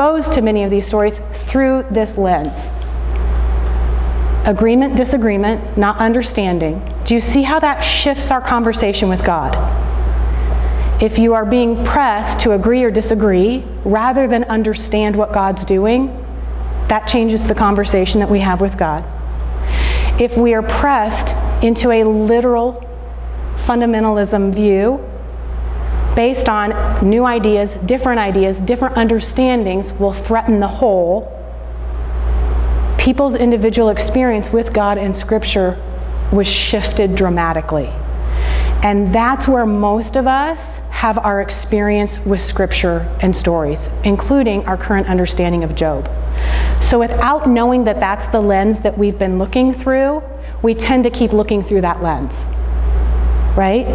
exposed to many of these stories through this lens. Agreement, disagreement, not understanding. Do you see how that shifts our conversation with God? If you are being pressed to agree or disagree, rather than understand what God's doing, that changes the conversation that we have with God. If we are pressed into a literal fundamentalism view, based on new ideas, different understandings will threaten the whole. People's individual experience with God and Scripture was shifted dramatically. And that's where most of us have our experience with Scripture and stories, including our current understanding of Job. So without knowing that that's the lens that we've been looking through, we tend to keep looking through that lens, right?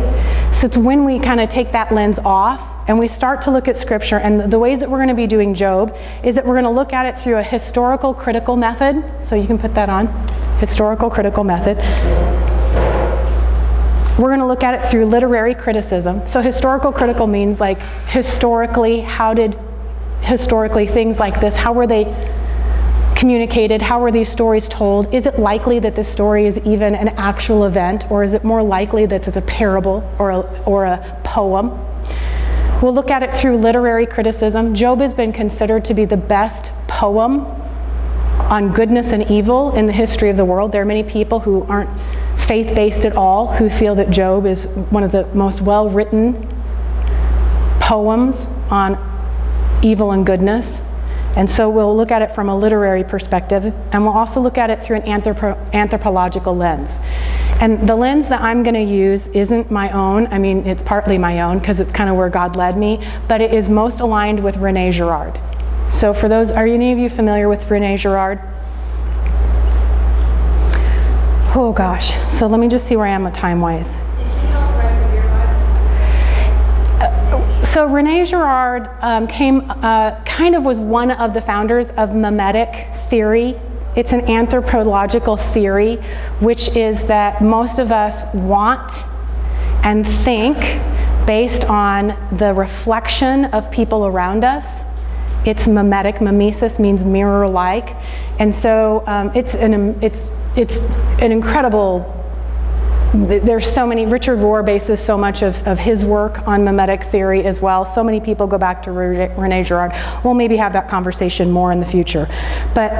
So it's when we kind of take that lens off and we start to look at Scripture, and the ways that we're going to be doing Job is that we're going to look at it through a historical critical method. So you can put that on, historical critical method. We're going to look at it through literary criticism. So historical critical means like historically, historically things like this, how were they communicated? How were these stories told? Is it likely that this story is even an actual event, or is it more likely that it's a parable or a poem? We'll look at it through literary criticism. Job has been considered to be the best poem on goodness and evil in the history of the world. There are many people who aren't faith-based at all who feel that Job is one of the most well-written poems on evil and goodness. And so we'll look at it from a literary perspective, and we'll also look at it through an anthropological lens. And the lens that I'm going to use isn't my own. I mean, it's partly my own because it's kind of where God led me, but it is most aligned with René Girard. So for those, are any of you familiar with René Girard? Oh gosh, so let me just see where I am time-wise. Did he help write the Beer Bible? So René Girard was one of the founders of mimetic theory. It's an anthropological theory, which is that most of us want and think based on the reflection of people around us. It's mimetic. Mimesis means mirror-like, and so it's an incredible. There's so many. Richard Rohr bases so much of his work on mimetic theory as well. So many people go back to René Girard. We'll maybe have that conversation more in the future. But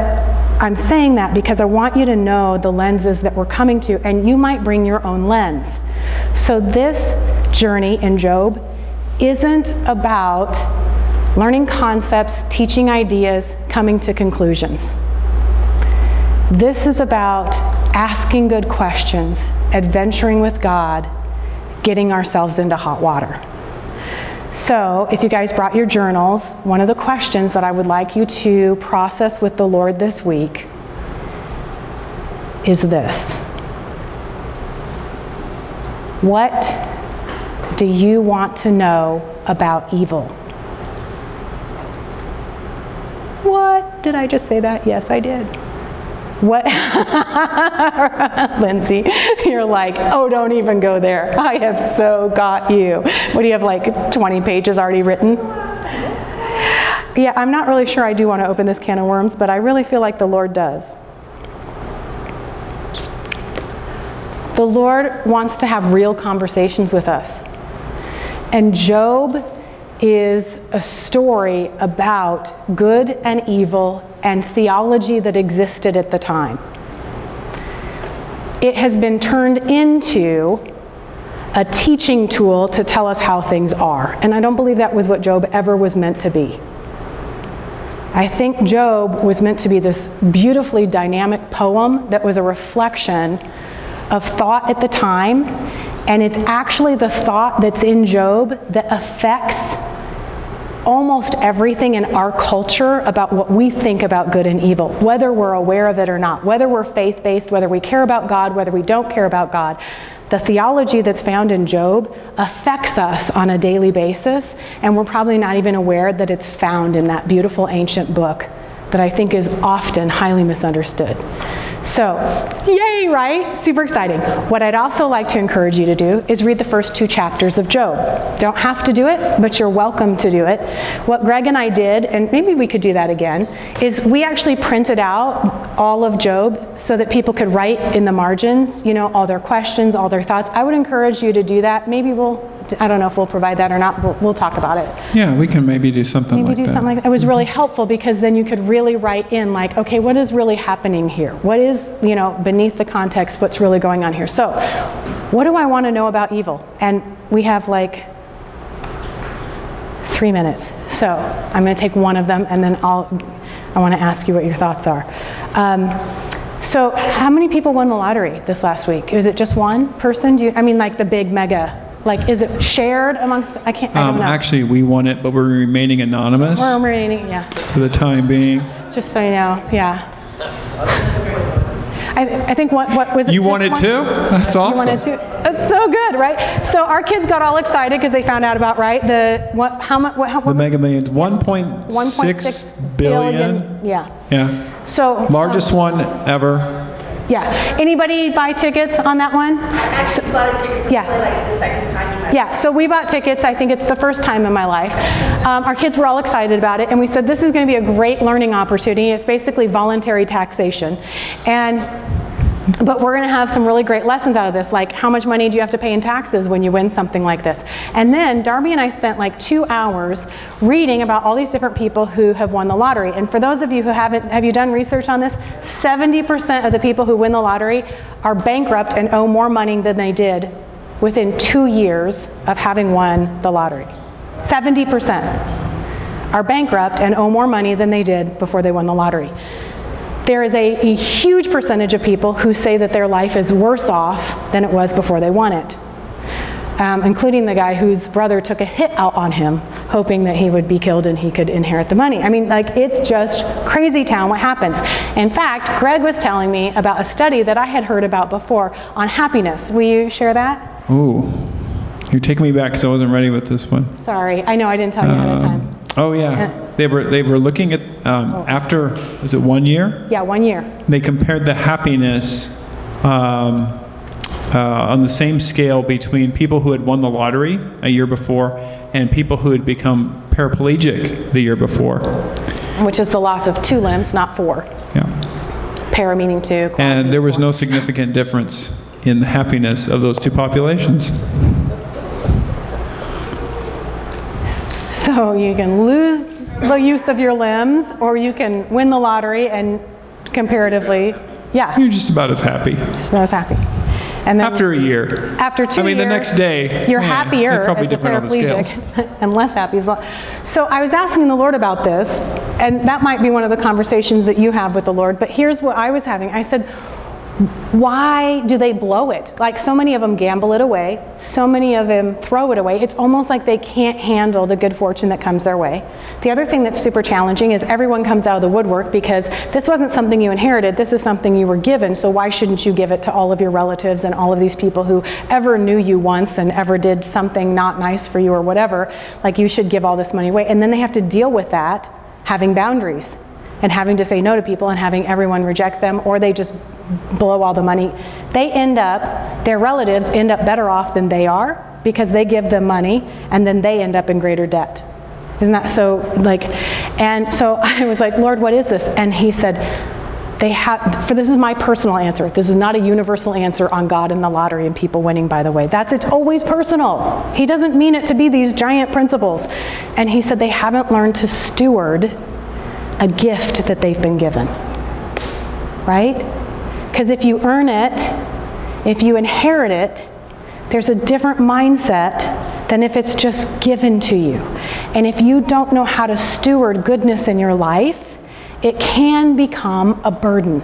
I'm saying that because I want you to know the lenses that we're coming to, and you might bring your own lens. So this journey in Job isn't about learning concepts, teaching ideas, coming to conclusions. This is about asking good questions, adventuring with God, getting ourselves into hot water. So if you guys brought your journals, one of the questions that I would like you to process with the Lord this week is this. What do you want to know about evil? What? Did I just say that? Yes, I did. What? Lindsay, you're like, oh, don't even go there. I have so got you. What do you have, like 20 pages already written? Yeah, I'm not really sure I do want to open this can of worms, but I really feel like the Lord does. The Lord wants to have real conversations with us. And Job is a story about good and evil and theology that existed at the time. It has been turned into a teaching tool to tell us how things are. And I don't believe that was what Job ever was meant to be. I think Job was meant to be this beautifully dynamic poem that was a reflection of thought at the time, and it's actually the thought that's in Job that affects almost everything in our culture about what we think about good and evil, whether we're aware of it or not, whether we're faith-based, whether we care about God, whether we don't care about God. The theology that's found in Job affects us on a daily basis, and we're probably not even aware that it's found in that beautiful ancient book that I think is often highly misunderstood. So, yay, right? Super exciting. What I'd also like to encourage you to do is read the first 2 chapters of Job. Don't have to do it, but you're welcome to do it. What Greg and I did, and maybe we could do that again, is we actually printed out all of Job so that people could write in the margins, all their questions, all their thoughts. I would encourage you to do that. Maybe I don't know if we'll provide that or not. We'll talk about it. Yeah, we can maybe do something like that. Maybe do something like that. It was really helpful because then you could really write in like, okay, what is really happening here? What is, beneath the context, what's really going on here? So, what do I want to know about evil? And we have like 3 minutes. So, I'm going to take one of them and then I want to ask you what your thoughts are. So, how many people won the lottery this last week? Was it just one person? Like the big mega? Like, is it shared amongst, I don't know. Actually, we won it, but we're remaining anonymous. We're remaining, yeah. For the time being. Just so you know, yeah. I think what was it? You won it too? That's awesome. You won it too? That's so good, right? So our kids got all excited because they found out about, right? The Mega Millions, 1.6 billion. Yeah. Yeah. So largest one ever. Yeah. Anybody buy tickets on that one? I actually bought a ticket for probably like the second time. Yeah, so we bought tickets. I think it's the first time in my life. Our kids were all excited about it, and we said this is going to be a great learning opportunity. It's basically voluntary taxation. But we're going to have some really great lessons out of this, like how much money do you have to pay in taxes when you win something like this? And then Darby and I spent like 2 hours reading about all these different people who have won the lottery. And for those of you who have you done research on this? 70% of the people who win the lottery are bankrupt and owe more money than they did within 2 years of having won the lottery. 70% are bankrupt and owe more money than they did before they won the lottery. There is a huge percentage of people who say that their life is worse off than it was before they won it, including the guy whose brother took a hit out on him, hoping that he would be killed and he could inherit the money. It's just crazy town what happens. In fact, Greg was telling me about a study that I had heard about before on happiness. Will you share that? Ooh, you're taking me back because I wasn't ready with this one. Sorry, I know I didn't tell you ahead of time. Oh yeah. They were looking at after, was it 1 year? Yeah, 1 year. They compared the happiness on the same scale between people who had won the lottery a year before and people who had become paraplegic the year before. Which is the loss of 2 limbs, not 4. Yeah. Para meaning 2. And there was no significant difference in the happiness of those 2 populations. So you can lose the use of your limbs, or you can win the lottery and comparatively, yeah. You're just about as happy. Just about as happy. And then after a year. After 2 years. the next day. You're happier probably as a different on the scales. paraplegic and less happy. So I was asking the Lord about this, and that might be one of the conversations that you have with the Lord, but here's what I was having. I said, why do they blow it? Like, so many of them gamble it away. So many of them throw it away. It's almost like they can't handle the good fortune that comes their way. The other thing that's super challenging is everyone comes out of the woodwork because this wasn't something you inherited. This is something you were given. So why shouldn't you give it to all of your relatives and all of these people who ever knew you once and ever did something not nice for you or whatever? Like, you should give all this money away. And then they have to deal with that, having boundaries and having to say no to people and having everyone reject them, or they just blow all the money. Their relatives end up better off than they are because they give them money and then they end up in greater debt. Isn't that so? And so I was like, Lord, what is this? And he said, this is my personal answer. This is not a universal answer on God and the lottery and people winning, by the way. It's always personal. He doesn't mean it to be these giant principles. And he said they haven't learned to steward a gift that they've been given. Right? Because if you earn it, if you inherit it, there's a different mindset than if it's just given to you. And if you don't know how to steward goodness in your life, it can become a burden.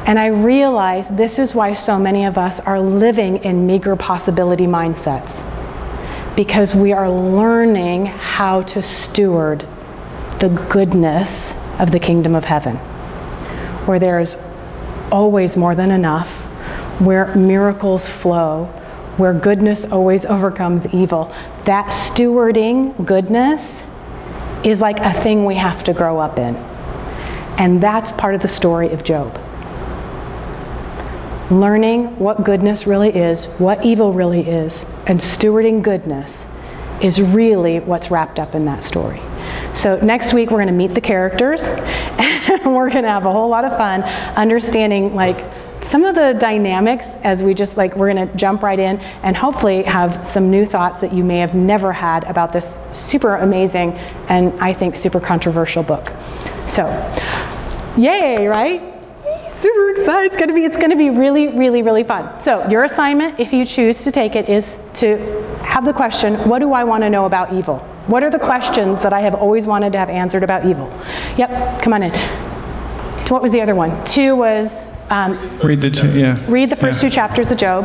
And I realize this is why so many of us are living in meager possibility mindsets, because we are learning how to steward the goodness of the kingdom of heaven, where there is always more than enough, where miracles flow, where goodness always overcomes evil. That stewarding goodness is like a thing we have to grow up in. And that's part of the story of Job. Learning what goodness really is, what evil really is, and stewarding goodness is really what's wrapped up in that story. So next week we're going to meet the characters, and we're going to have a whole lot of fun understanding some of the dynamics as we just we're going to jump right in and hopefully have some new thoughts that you may have never had about this super amazing and I think super controversial book. So, yay, right? Super excited. It's going to be really, really, really fun. So your assignment, if you choose to take it, is to have the question, what do I want to know about evil? What are the questions that I have always wanted to have answered about evil? Yep, come on in. What was the other one? 2 was read the first 2 chapters of Job.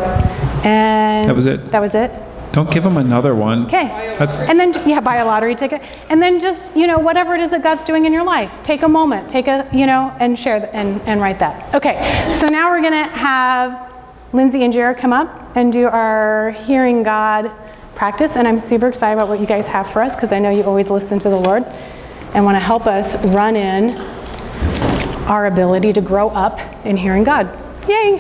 And that was it. That was it. Don't give them another one. Okay. And then, buy a lottery ticket. And then just, whatever it is that God's doing in your life, take a moment, and share and write that. Okay, so now we're going to have Lindsay and Jared come up and do our hearing God practice. And I'm super excited about what you guys have for us because I know you always listen to the Lord and want to help us run in our ability to grow up in hearing God. Yay!